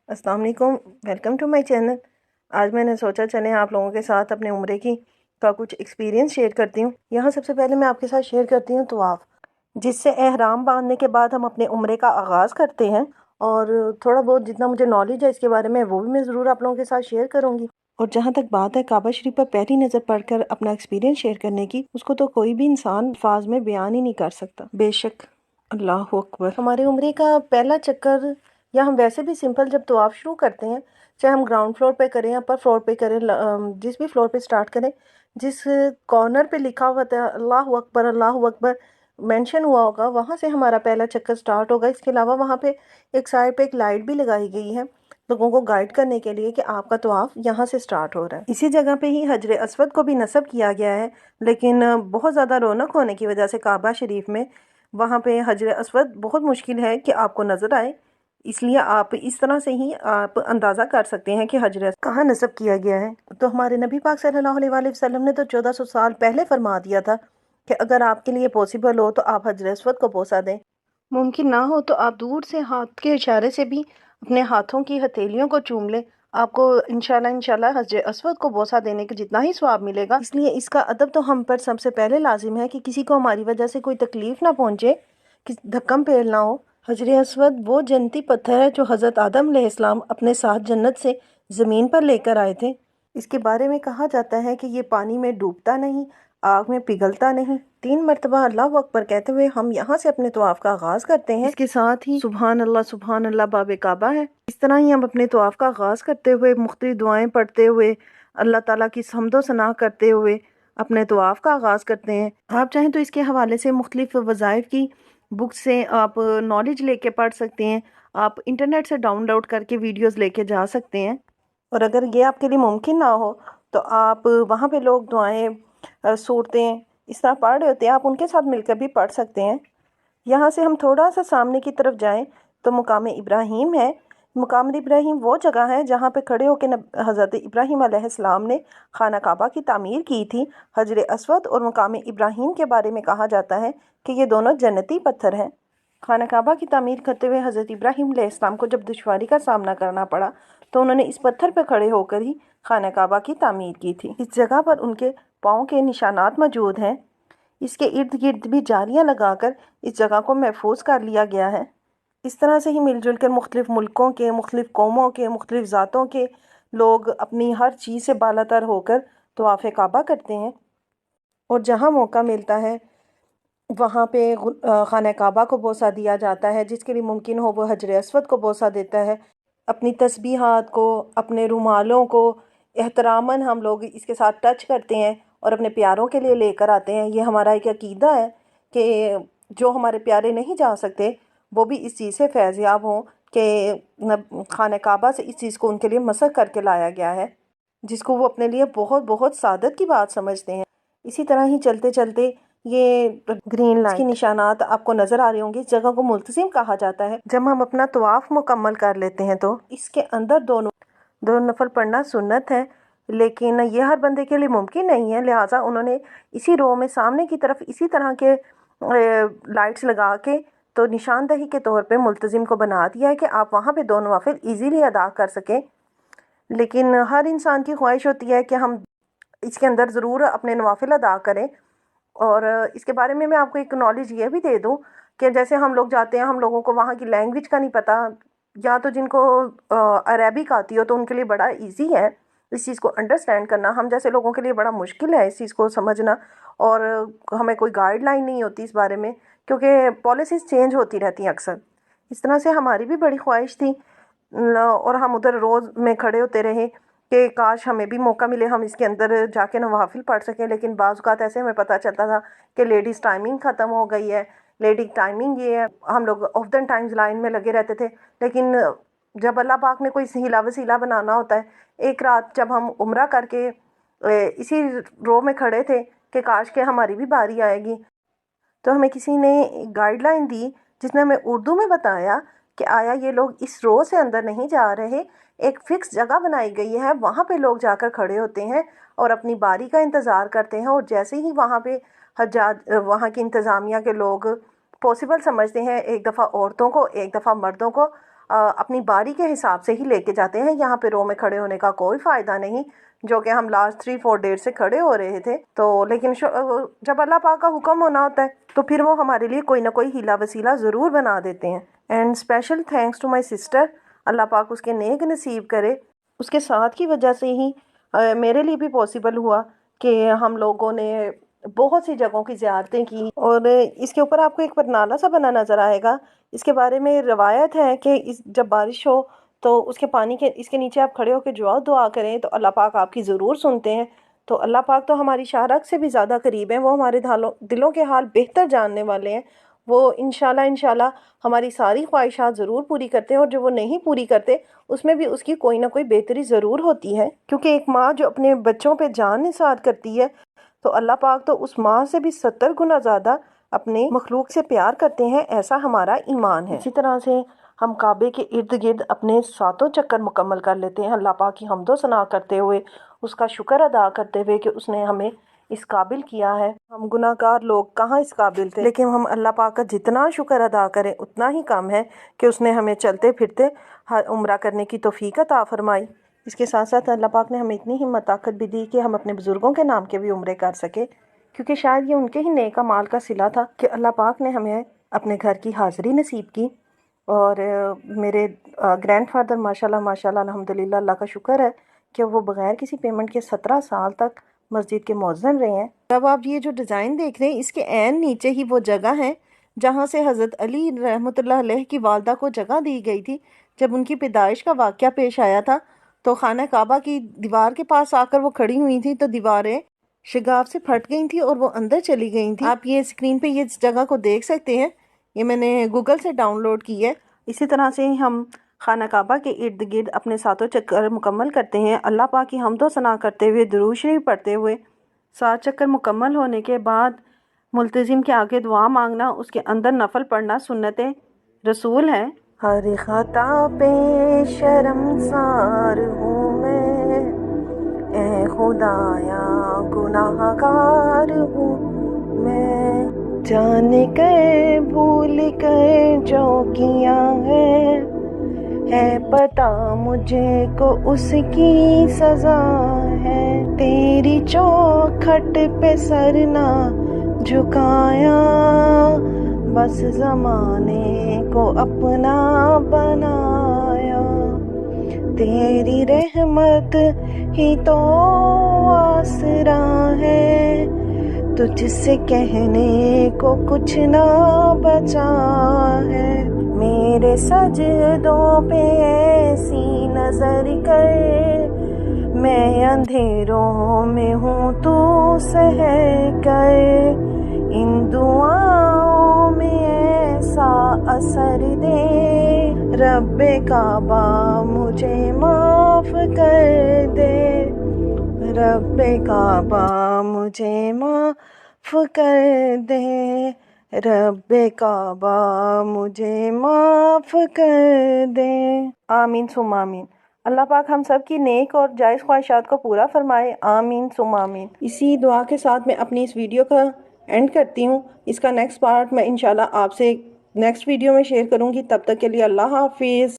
अस्सलाम वालेकुम, welcome to my channel. आज मैंने सोचा चलें आप लोगों के साथ अपने उम्रे की का कुछ एक्सपीरियंस शेयर करती हूँ। यहाँ सबसे पहले मैं आपके साथ शेयर करती हूँ तवाफ़, जिससे एहराम बांधने के बाद हम अपने उम्रे का आगाज़ करते हैं। और थोड़ा बहुत जितना मुझे नॉलेज है इसके बारे में वो भी मैं ज़रूर आप लोगों के साथ शेयर करूँगी। और जहाँ तक बात है काबा शरीफ पर पहली नज़र पढ़कर अपना एक्सपीरियंस शेयर करने की, उसको तो कोई भी इंसान अल्फाज में बयान ही नहीं कर सकता। बेशक अल्लाह अकबर। हमारे उम्रे का पहला चक्कर, या हम वैसे भी सिंपल जब तवाफ़ शुरू करते हैं, चाहे हम ग्राउंड फ्लोर पे करें या अपर फ्लोर पे करें, जिस भी फ्लोर पे स्टार्ट करें, जिस कॉर्नर पे लिखा हुआ था अल्लाह अकबर मेंशन हुआ होगा, वहाँ से हमारा पहला चक्कर स्टार्ट होगा। इसके अलावा वहाँ पे एक साइड पे एक लाइट भी लगाई गई है लोगों को गाइड करने के लिए कि आपका तवाफ़ यहाँ से स्टार्ट हो रहा है। इसी जगह पे ही हजर अस्वद को भी नस्ब किया गया है, लेकिन बहुत ज़्यादा रौनक होने की वजह से काबा शरीफ में वहाँ पे हजर अस्वद बहुत मुश्किल है कि आपको नज़र आए। इसलिए आप इस तरह से ही आप अंदाज़ा कर सकते हैं कि हजरत कहाँ नस्ब किया गया है। तो हमारे नबी पाक सल्लल्लाहु अलैहि वसल्लम ने तो 1400 साल पहले फरमा दिया था कि अगर आपके लिए पॉसिबल हो तो आप हजरत अस्वद को बोसा दें। मुमकिन ना हो तो आप दूर से हाथ के इशारे से भी अपने हाथों की हथेलियों को चूम लें। आपको इंशाल्लाह हजरत अस्वद को बोसा देने के जितना ही स्वाब मिलेगा। इसलिए इसका अदब तो हम पर सबसे पहले लाजिम है कि किसी को हमारी वजह से कोई तकलीफ ना पहुँचे, कि धक्कम पेल ना हो। हजर अस्वद वो जन्नती पत्थर है जो हज़रत आदम अलैहिस्सलाम अपने साथ जन्नत से ज़मीन पर लेकर आए थे। इसके बारे में कहा जाता है कि ये पानी में डूबता नहीं, आग में पिघलता नहीं। 3 मरतबा अल्लाह अकबर कहते हुए हम यहाँ से अपने तवाफ़ का आगाज़ करते हैं। इसके साथ ही सुबहान अल्लाह बाब काबा है। इस तरह ही हम अपने तवाफ़ का आगाज़ करते हुए मुख्तलिफ दुआएं पढ़ते हुए अल्लाह ताला की हम्दो सना करते हुए अपने तवाफ़ का आगाज़ करते हैं। आप चाहें तो इसके हवाले से मुख्तलिफ वज़ाइफ की बुक से आप नॉलेज लेके पढ़ सकते हैं। आप इंटरनेट से डाउनलोड करके वीडियोस लेके जा सकते हैं। और अगर ये आपके लिए मुमकिन ना हो तो आप वहाँ पे लोग दुआएं, सूरतें इस तरह पढ़ रहे होते हैं, आप उनके साथ मिलकर भी पढ़ सकते हैं। यहाँ से हम थोड़ा सा सामने की तरफ जाएं तो मुकाम इब्राहीम है। मुकाम इब्राहीम वो जगह है जहाँ पे खड़े होकर हज़रत इब्राहीम अलैहिस्सलाम ने खाना काबा की तामीर की थी। हजर अस्वद और मुकाम इब्राहीम के बारे में कहा जाता है कि ये दोनों जन्नती पत्थर हैं। खाना काबा की तामीर करते हुए हज़रत इब्राहीम अलैहिस्सलाम को जब दुश्वारी का सामना करना पड़ा तो उन्होंने इस पत्थर पर खड़े होकर ही खाना काबा की तामीर की थी। इस जगह पर उनके पाँव के निशानात मौजूद हैं। इसके इर्द गिर्द भी जालियाँ लगाकर इस जगह को महफूज कर लिया गया है। इस तरह से ही मिलजुल कर मुख्तलिफ़ मुल्कों के, मुख्तलिफ़ कौमों के, मुख्तलिफ़ ज़ातों के लोग अपनी हर चीज़ से बालातर होकर तवाफ़ काबा करते हैं। और जहाँ मौका मिलता है वहाँ पे खाना काबा को बोसा दिया जाता है। जिसके लिए मुमकिन हो वो हजर अस्वद को बोसा देता है। अपनी तस्बीहात को, अपने रुमालों को एहतरामन हम लोग इसके साथ टच करते हैं और अपने प्यारों के लिए लेकर आते हैं। ये हमारा एक अकीदा है कि जो हमारे प्यारे नहीं जा सकते वो भी इस चीज़ से फैज़याब हों कि खाना काबा से इस चीज़ को उनके लिए मसक करके लाया गया है, जिसको वो अपने लिए बहुत बहुत सादत की बात समझते हैं। इसी तरह ही चलते चलते ये ग्रीन लाइन के निशानात आपको नज़र आ रहे होंगे। इस जगह को मुल्तज़िम कहा जाता है। जब हम अपना तवाफ़ मुकम्मल कर लेते हैं तो इसके अंदर दो नफल पढ़ना सुन्नत है, लेकिन ये हर बंदे के लिए मुमकिन नहीं है। लिहाजा उन्होंने इसी रो में सामने की तरफ इसी तरह के लाइट्स लगा के तो निशानदही के तौर पे मुल्तज़िम को बना दिया है कि आप वहाँ पे 2 नवाफिल ईज़िली अदा कर सकें। लेकिन हर इंसान की ख्वाहिश होती है कि हम इसके अंदर ज़रूर अपने नवाफिल अदा करें। और इसके बारे में मैं आपको एक नॉलेज ये भी दे दूं कि जैसे हम लोग जाते हैं, हम लोगों को वहाँ की लैंग्वेज का नहीं पता, या तो जिनको अरेबिक आती हो तो उनके लिए बड़ा इजी है इस चीज़ को अंडरस्टैंड करना। हम जैसे लोगों के लिए बड़ा मुश्किल है इस चीज़ को समझना, और हमें कोई गाइडलाइन नहीं होती इस बारे में, क्योंकि पॉलिसीज़ चेंज होती रहती हैं अक्सर। इस तरह से हमारी भी बड़ी ख्वाहिश थी और हम उधर रोज़ में खड़े होते रहे कि काश हमें भी मौका मिले, हम इसके अंदर जाके नवाफिल पढ़ सकें। लेकिन बाज़ औक़ात ऐसे हमें पता चलता था कि लेडीज़ टाइमिंग ख़त्म हो गई है, लेडी टाइमिंग ये है। हम लोग ऑफ्टन टाइम्स लाइन में लगे रहते थे। लेकिन जब अल्लाह पाक ने कोई हीला वसीला बनाना होता है, एक रात जब हम उम्रा करके इसी रो में खड़े थे कि काश के हमारी भी बारी आएगी, तो हमें किसी ने गाइडलाइन दी जिसने हमें उर्दू में बताया कि आया ये लोग इस रो से अंदर नहीं जा रहे, एक फ़िक्स जगह बनाई गई है, वहाँ पे लोग जाकर खड़े होते हैं और अपनी बारी का इंतज़ार करते हैं। और जैसे ही वहाँ पे वहाँ की इंतज़ामिया के लोग पॉसिबल समझते हैं, एक दफ़ा औरतों को, एक दफ़ा मर्दों को اپنی باری کے حساب سے ہی لے کے جاتے ہیں. یہاں پہ رو میں کھڑے ہونے کا کوئی فائدہ نہیں، جو کہ ہم لاسٹ 3-4 ڈیز سے کھڑے ہو رہے تھے. تو لیکن جب اللہ پاک کا حکم ہونا ہوتا ہے تو پھر وہ ہمارے لیے کوئی نہ کوئی ہیلا وسیلہ ضرور بنا دیتے ہیں. And special thanks to my sister, اللہ پاک اس کے نیک نصیب کرے. اس کے ساتھ کی وجہ سے ہی میرے لیے بھی پاسبل ہوا کہ ہم لوگوں نے بہت سی جگہوں کی زیارتیں کی. اور اس کے اوپر آپ کو ایک پرنالہ سا بنا نظر آئے گا. اس کے بارے میں روایت ہے کہ جب بارش ہو تو اس کے نیچے آپ کھڑے ہو کے دعا کریں تو اللہ پاک آپ کی ضرور سنتے ہیں. تو اللہ پاک تو ہماری شارک سے بھی زیادہ قریب ہیں، وہ ہمارے دلوں کے حال بہتر جاننے والے ہیں. وہ انشاءاللہ ہماری ساری خواہشات ضرور پوری کرتے ہیں، اور جو وہ نہیں پوری کرتے اس میں بھی اس کی کوئی نہ کوئی بہتری ضرور ہوتی ہے. کیونکہ ایک ماں جو اپنے بچوں پہ جان نثار کرتی ہے تو اللہ پاک تو اس ماں سے بھی 70 گنا زیادہ اپنے مخلوق سے پیار کرتے ہیں. ایسا ہمارا ایمان ہے. اسی طرح سے ہم کعبے کے ارد گرد اپنے 7 چکر مکمل کر لیتے ہیں، اللہ پاک کی حمد و ثنا کرتے ہوئے، اس کا شکر ادا کرتے ہوئے کہ اس نے ہمیں اس قابل کیا ہے. ہم گناہ گار لوگ کہاں اس قابل تھے، لیکن ہم اللہ پاک کا جتنا شکر ادا کریں اتنا ہی کم ہے کہ اس نے ہمیں چلتے پھرتے ہر عمرہ کرنے کی توفیق عطا فرمائی. اس کے ساتھ ساتھ اللہ پاک نے ہمیں اتنی ہمت طاقت بھی دی کہ ہم اپنے بزرگوں کے نام کے بھی عمرے کر سکے، کیونکہ شاید یہ ان کے ہی نیک اعمال کا صلہ تھا کہ اللہ پاک نے ہمیں اپنے گھر کی حاضری نصیب کی. اور میرے گرینڈ فادر ماشاءاللہ الحمدللہ، اللہ کا شکر ہے کہ وہ بغیر کسی پیمنٹ کے 17 سال تک مسجد کے مؤذن رہے ہیں. جب آپ یہ جو ڈیزائن دیکھ رہے ہیں اس کے عین نیچے ہی وہ جگہ ہے جہاں سے حضرت علی رحمۃ اللہ علیہ کی والدہ کو جگہ دی گئی تھی. جب ان کی پیدائش کا واقعہ پیش آیا تھا تو خانہ کعبہ کی دیوار کے پاس آ کر وہ کھڑی ہوئی تھی تو دیواریں شگاف سے پھٹ گئی تھی اور وہ اندر چلی گئی تھی. آپ یہ اسکرین پہ یہ جگہ کو دیکھ سکتے ہیں، یہ میں نے گوگل سے ڈاؤن لوڈ کی ہے. اسی طرح سے ہم خانہ کعبہ کے ارد گرد اپنے 7 چکر مکمل کرتے ہیں، اللہ پاک کی حمد و ثنا کرتے ہوئے، درود شریف پڑھتے ہوئے. 7 چکر مکمل ہونے کے بعد ملتزم کے آگے دعا مانگنا، اس کے اندر نفل پڑھنا سنت رسول ہے. ہر خطا پہ شرمسار ہوں میں، اے خدایا گناہ گار ہوں میں، جان کر بھول کر جو کیا ہے پتہ مجھے کو اس کی سزا ہے. تیری چوکھٹ پہ سر نہ جھکایا، بس زمانے کو اپنا بنایا. تیری رحمت ہی تو آسرا ہے، تجھ سے کہنے کو کچھ نہ بچا ہے. میرے سجدوں پہ ایسی نظر کر، میں اندھیروں میں ہوں تو سحر کر. ان دعاؤں میں ایسا اثر دے، رب کعبہ مجھے معاف کر دے، رب کعبہ مجھے معاف کر دے، رب کعبہ مجھے معاف کر دے. آمین ثم آمین. اللہ پاک ہم سب کی نیک اور جائز خواہشات کو پورا فرمائے. آمین ثم آمین. اسی دعا کے ساتھ میں اپنی اس ویڈیو کا اینڈ کرتی ہوں. اس کا نیکسٹ پارٹ میں انشاءاللہ آپ سے نیکسٹ ویڈیو میں شیئر کروں گی. تب تک کے لیے اللہ حافظ.